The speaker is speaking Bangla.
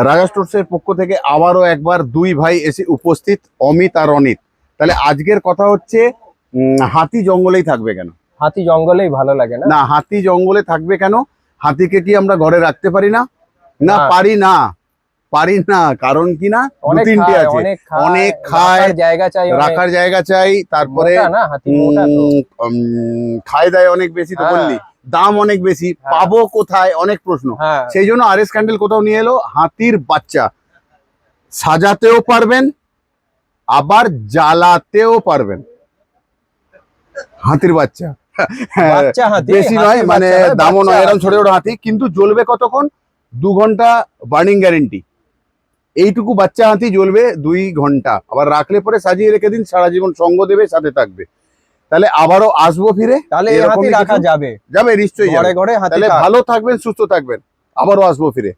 রাজা স্টোরসের পক্ষ থেকে আবারও একবার দুই ভাই এসে উপস্থিত, অমিত আর অনিত। তাহলে আজকের কথা হচ্ছে হাতি জঙ্গলেই থাকবে কেন? হাতি জঙ্গলেই ভালো লাগে না? না, হাতি জঙ্গলে থাকবে কেন? হাতিকে কি আমরা ঘরে রাখতে পারি না? না, পারি না, পারি না। কারণ কি না, দু তিনটে আছে। অনেক খায়, জায়গা চাই, রাখার জায়গা চাই, তারপরে খায় দায় অনেক বেশি, তো বললি দাম অনেক বেশি, পাবো কোথায়, অনেক প্রশ্ন। সেই জন্য আর এস ক্যান্ডেল কোথাও নিয়ে এলো হাতির বাচ্চা। সাজাতেও পারবেন, আবার জ্বালাতেও পারবেন। হাতির বাচ্চা, বেশি নয়, মানে দামও নয়, এরকম ছোট ছোট হাতি, কিন্তু জ্বলবে কতক্ষণ? 2 ঘন্টা বার্নিং গ্যারেন্টি। এইটুকু বাচ্চা হাতি জ্বলবে 2 ঘন্টা। আবার রাখলে পরে সাজিয়ে রেখে দিন, সারা জীবন সঙ্গ দেবে, সাথে থাকবে। তাহলে আবারও আসবো ফিরে, তাহলে রাখা যাবে, যাবে নিশ্চয়ই যাবে। তাহলে ভালো থাকবেন, সুস্থ থাকবেন, আবারও আসবো ফিরে।